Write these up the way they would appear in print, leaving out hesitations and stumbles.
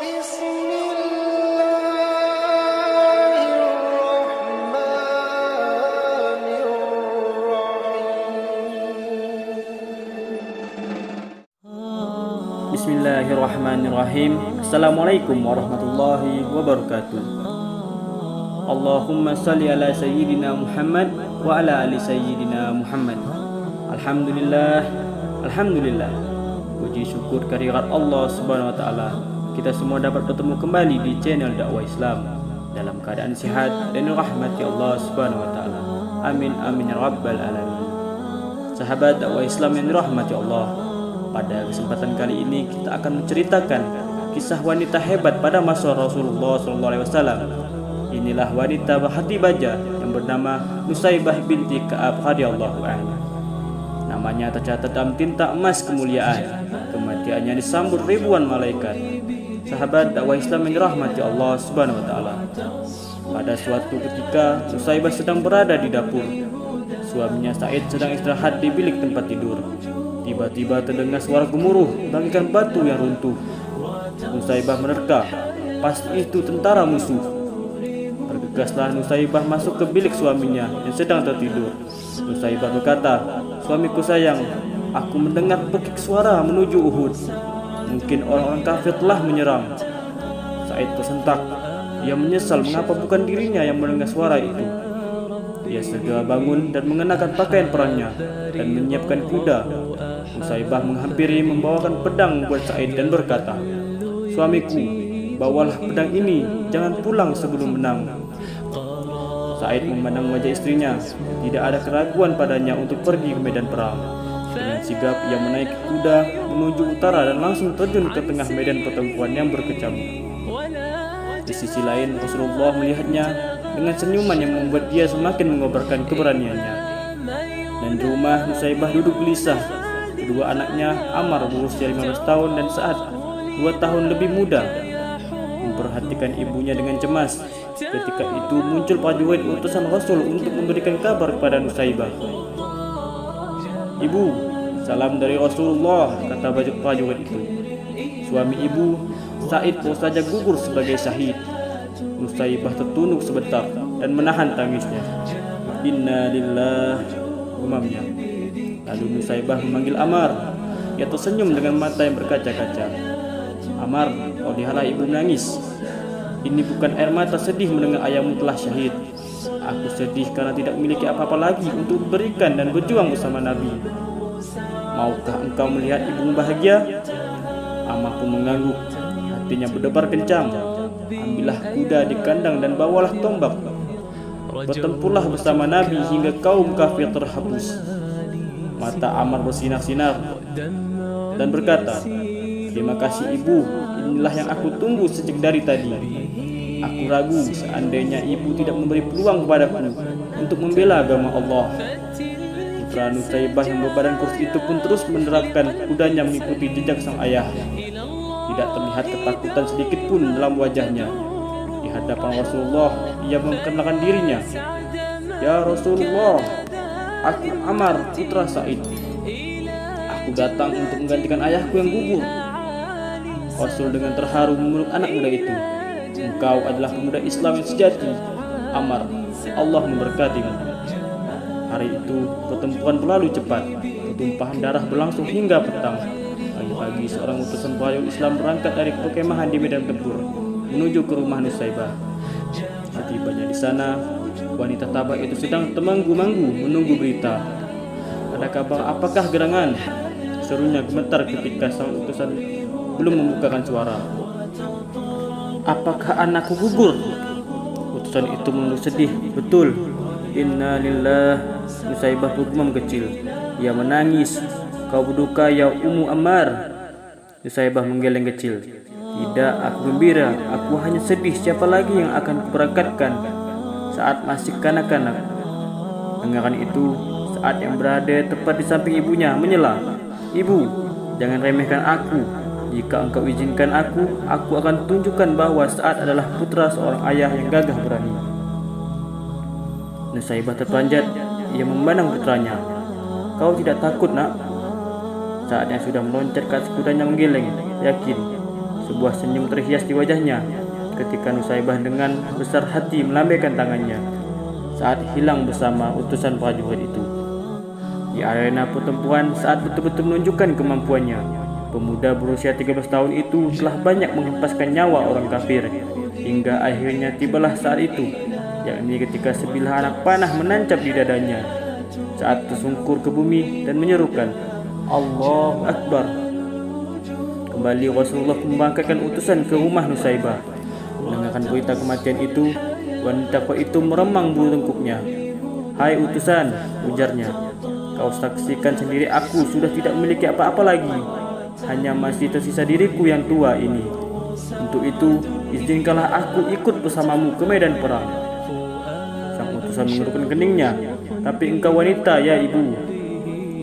Bismillahirrahmanirrahim. Assalamualaikum warahmatullahi wabarakatuh. Allahumma salli ala sayyidina Muhammad wa ala ali sayyidina Muhammad. Alhamdulillah, alhamdulillah. Puji syukur kehadirat Allah Subhanahu wa taala. Kita semua dapat bertemu kembali di channel dakwah Islam dalam keadaan sehat dan rahmati Allah Subhanahu wa taala. Amin amin ya rabbal alamin. Sahabat dakwah Islam yang dirahmati Allah, pada kesempatan kali ini kita akan menceritakan kisah wanita hebat pada masa Rasulullah SAW. Inilah wanita berhati baja yang bernama Nusaybah binti Ka'ab radhiyallahu anha. Namanya tercatat dalam tinta emas kemuliaan. Kematiannya disambut ribuan malaikat. Sahabat dakwah Islam yang dirahmati Allah Subhanahu wa taala. Pada suatu ketika Nusaybah sedang berada di dapur. Suaminya Sa'id sedang istirahat di bilik tempat tidur. Tiba-tiba terdengar suara gemuruh bagaikan batu yang runtuh. Nusaybah menerka, pasti itu tentara musuh. Bergegaslah Nusaybah masuk ke bilik suaminya yang sedang tertidur. Nusaybah berkata, "Suamiku sayang, aku mendengar pekik suara menuju Uhud. Mungkin orang-orang kafir telah menyerang." Sa'id tersentak. Ia menyesal mengapa bukan dirinya yang mendengar suara itu. Ia segera bangun dan mengenakan pakaian perangnya dan menyiapkan kuda. Nusaybah menghampiri membawakan pedang buat Sa'id dan berkata, "Suamiku, bawalah pedang ini, jangan pulang sebelum menang." Sa'id memandang wajah istrinya, tidak ada keraguan padanya untuk pergi ke medan perang. Dengan sigap ia menaiki kuda menuju utara dan langsung terjun ke tengah medan pertempuran yang berkecamuk. Di sisi lain Rasulullah melihatnya dengan senyuman yang membuat dia semakin mengobarkan keberaniannya. Dan di rumah Nusaybah duduk gelisah. Kedua anaknya, Ammar berusia 15 tahun dan Sa'ad 2 tahun lebih muda, memperhatikan ibunya dengan cemas. Ketika itu muncul prajurit utusan Rasul untuk memberikan kabar kepada Nusaybah. "Ibu, salam dari Rasulullah," kata prajurit itu. Suami ibu, Sa'id, baru saja gugur sebagai syahid. Nusaybah tertunduk sebentar dan menahan tangisnya. "Inna lillahi," umamnya. Lalu Nusaybah memanggil Ammar. Ia tersenyum dengan mata yang berkaca-kaca. "Ammar, kau lihatlah ibu menangis. Ini bukan air mata sedih mendengar ayahmu telah syahid. Aku sedih karena tidak memiliki apa-apa lagi untuk berikan dan berjuang bersama Nabi. Maukah engkau melihat ibumu bahagia?" Ammar pun mengangguk. Hatinya berdebar kencang. "Ambillah kuda di kandang dan bawalah tombak. Bertempurlah bersama Nabi hingga kaum kafir terhapus." Mata Ammar bersinar-sinar dan berkata, "Terima kasih ibu, inilah yang aku tunggu sejak dari tadi. Aku ragu seandainya ibu tidak memberi peluang kepadaku untuk membela agama Allah." Putra Nusaybah yang berbadan kurus itu pun terus menerapkan kudanya mengikuti jejak sang ayah. Tidak terlihat ketakutan sedikit pun dalam wajahnya. Di hadapan Rasulullah, ia memperkenalkan dirinya. "Ya Rasulullah, aku Ammar, putra Sa'id. Aku datang untuk menggantikan ayahku yang gugur." Rasul dengan terharu memeluk anak muda itu. "Engkau adalah pemuda Islam yang sejati, Ammar. Allah memberkatimu." Hari itu pertempuran berlalu cepat. Pertumpahan darah berlangsung hingga petang. Pagi-pagi seorang utusan prajurit Islam berangkat dari perkemahan di medan tempur menuju ke rumah Nusaybah. Setibanya di sana, wanita tabah itu sedang termanggu-manggu menunggu berita. "Ada kabar apakah gerangan?" serunya gemetar ketika sang utusan belum membukakan suara. "Apakah anakku gugur?" Utusan itu menunduk sedih. "Betul." "Inna lillahi," Nusaybah bergumam kecil. Ia menangis. "Kau berduka ya Ummu Ammar." Nusaybah menggeleng kecil. "Tidak, aku gembira. Aku hanya sedih. Siapa lagi yang akan kuberangkatkan saat masih kanak-kanak?" Dengaran itu, Sa'ad yang berada tepat di samping ibunya menyela, "Ibu, jangan remehkan aku. Jika engkau izinkan aku akan tunjukkan bahwa Sa'ad adalah putra seorang ayah yang gagah berani." Nusaybah terpanjat. Ia memandang putranya. "Kau tidak takut, nak?" Saat yang sudah meloncat ke atas kudanya menggeleng, yakin Sebuah senyum terhias di wajahnya ketika Nusaibah dengan besar hati melambaikan tangannya saat hilang bersama utusan prajurit itu. Di arena pertempuran saat betul-betul menunjukkan kemampuannya, pemuda berusia 13 tahun itu telah banyak menghempaskan nyawa orang kafir hingga akhirnya tibalah saat itu, yakni ketika sebilah anak panah menancap di dadanya saat tersungkur ke bumi dan menyerukan, Allahu Akbar. Kembali Rasulullah membangkitkan utusan ke rumah Nusaibah. Mendengarkan berita kematian itu, wanita itu meremang bulu tengkuknya. Hai utusan, ujarnya, kau saksikan sendiri aku sudah tidak memiliki apa-apa lagi. Hanya masih tersisa diriku yang tua ini. Untuk itu, izinkanlah aku ikut bersamamu ke medan perang. Sang utusan mengerutkan keningnya. Tapi engkau wanita, ya ibu.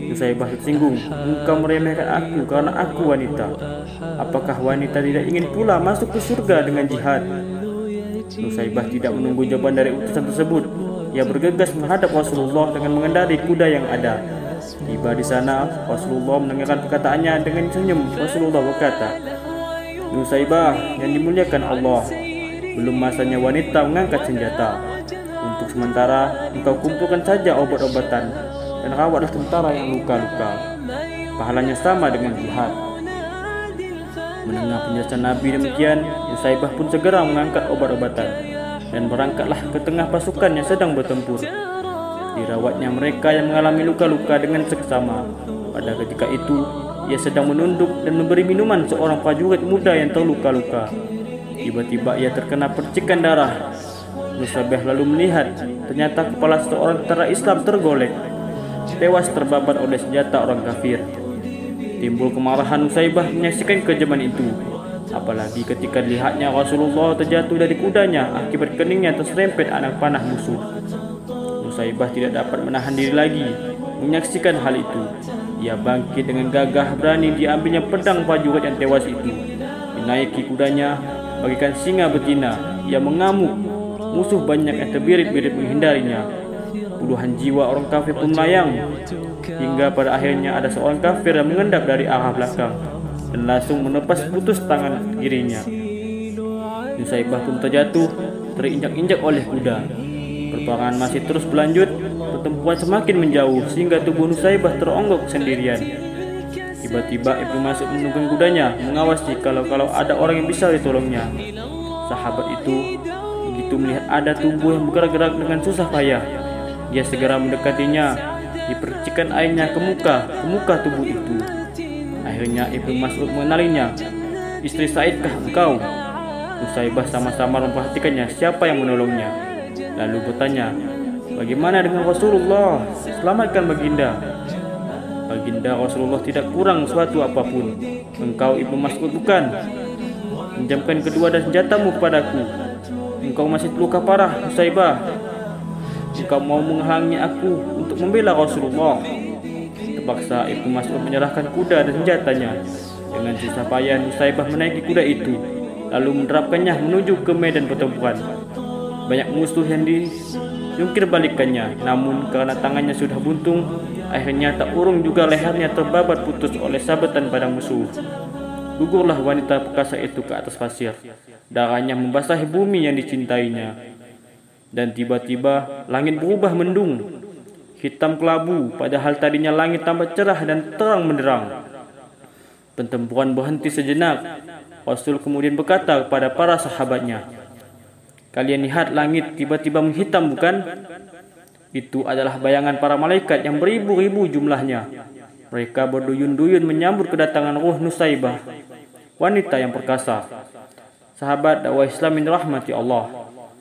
Nusaibah tersinggung. Engkau meremehkan aku karena aku wanita. Apakah wanita tidak ingin pula masuk ke surga dengan jihad? Nusaibah tidak menunggu jawaban dari utusan tersebut. Ia bergegas menghadap Rasulullah dengan mengendarai kuda yang ada. Tiba di sana, Rasulullah mendengarkan perkataannya dengan senyum. Rasulullah berkata, Nusaibah yang dimuliakan Allah, belum masanya wanita mengangkat senjata. Untuk sementara, engkau kumpulkan saja obat-obatan dan rawatlah tentara yang luka-luka. Pahalanya sama dengan jihad. Mendengar penjelasan Nabi demikian, Nusaibah pun segera mengangkat obat-obatan dan berangkatlah ke tengah pasukan yang sedang bertempur. Dirawatnya mereka yang mengalami luka-luka dengan seksama. Pada ketika itu, ia sedang menunduk dan memberi minuman seorang prajurit muda yang terluka-luka. Tiba-tiba ia terkena percikan darah. Nusaibah lalu melihat, ternyata kepala seorang tentara Islam tergolek, tewas terbabat oleh senjata orang kafir. Timbul kemarahan Nusaibah menyaksikan kejaman itu, apalagi ketika dilihatnya Rasulullah terjatuh dari kudanya akibat keningnya terserempet anak panah musuh. Nusaibah tidak dapat menahan diri lagi menyaksikan hal itu. Ia bangkit dengan gagah berani diambilnya pedang prajurit yang tewas itu. Dinaiki kudanya bagaikan singa betina. Ia mengamuk. Musuh banyak yang terbirit-birit menghindarinya. Puluhan jiwa orang kafir pun melayang. Hingga pada akhirnya ada seorang kafir yang mengendap dari arah belakang dan langsung menepas putus tangan kirinya. Nusaibah pun terjatuh, terinjak-injak oleh kuda. Perperangan masih terus berlanjut. Pertempuran semakin menjauh sehingga tubuh Nusaibah teronggok sendirian. Tiba-tiba Ibnu Mas'ud menunggang kudanya, mengawasi kalau ada orang yang bisa ditolongnya. Sahabat itu begitu melihat ada tubuh yang bergerak-gerak dengan susah payah, dia segera mendekatinya, dipercikan airnya ke muka tubuh itu. Akhirnya Ibnu Mas'ud mengenalinya. Istri Sa'idkah engkau? Nusaibah sama-sama memperhatikannya siapa yang menolongnya, lalu bertanya, bagaimana dengan Rasulullah? Selamatkan baginda. Baginda Rasulullah tidak kurang suatu apapun. Engkau Ibnu Mas'ud bukan? Pinjamkan kedua dan senjatamu kepadaku. Engkau masih terluka parah, Nusaibah. Engkau mau menghalangi aku untuk membela Rasulullah. Terpaksa Ibnu Mas'ud menyerahkan kuda dan senjatanya. Dengan susah payah Nusaibah menaiki kuda itu, lalu menerapkannya menuju ke medan pertempuran. Banyak musuh yang dijungkir balikannya, namun karena tangannya sudah buntung, akhirnya tak urung juga lehernya terbabat putus oleh sabetan pada musuh. Gugurlah wanita perkasa itu ke atas pasir. Darahnya membasahi bumi yang dicintainya. Dan tiba-tiba langit berubah mendung, hitam kelabu, padahal tadinya langit tambah cerah dan terang benderang. Pertempuran berhenti sejenak. Rasul kemudian berkata kepada para sahabatnya, kalian lihat langit tiba-tiba menghitam bukan? Itu adalah bayangan para malaikat yang beribu-ribu jumlahnya. Mereka berduyun-duyun menyambut kedatangan ruh Nusaibah, wanita yang perkasa. Sahabat dakwah Islam yang dirahmati Allah,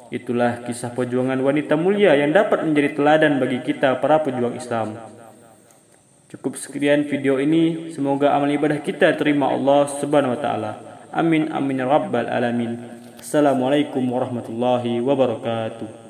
itulah kisah perjuangan wanita mulia yang dapat menjadi teladan bagi kita para pejuang Islam. Cukup sekian video ini, semoga amal ibadah kita terima Allah Subhanahu wa taala. Amin amin ya rabbal alamin. Assalamualaikum warahmatullahi wabarakatuh.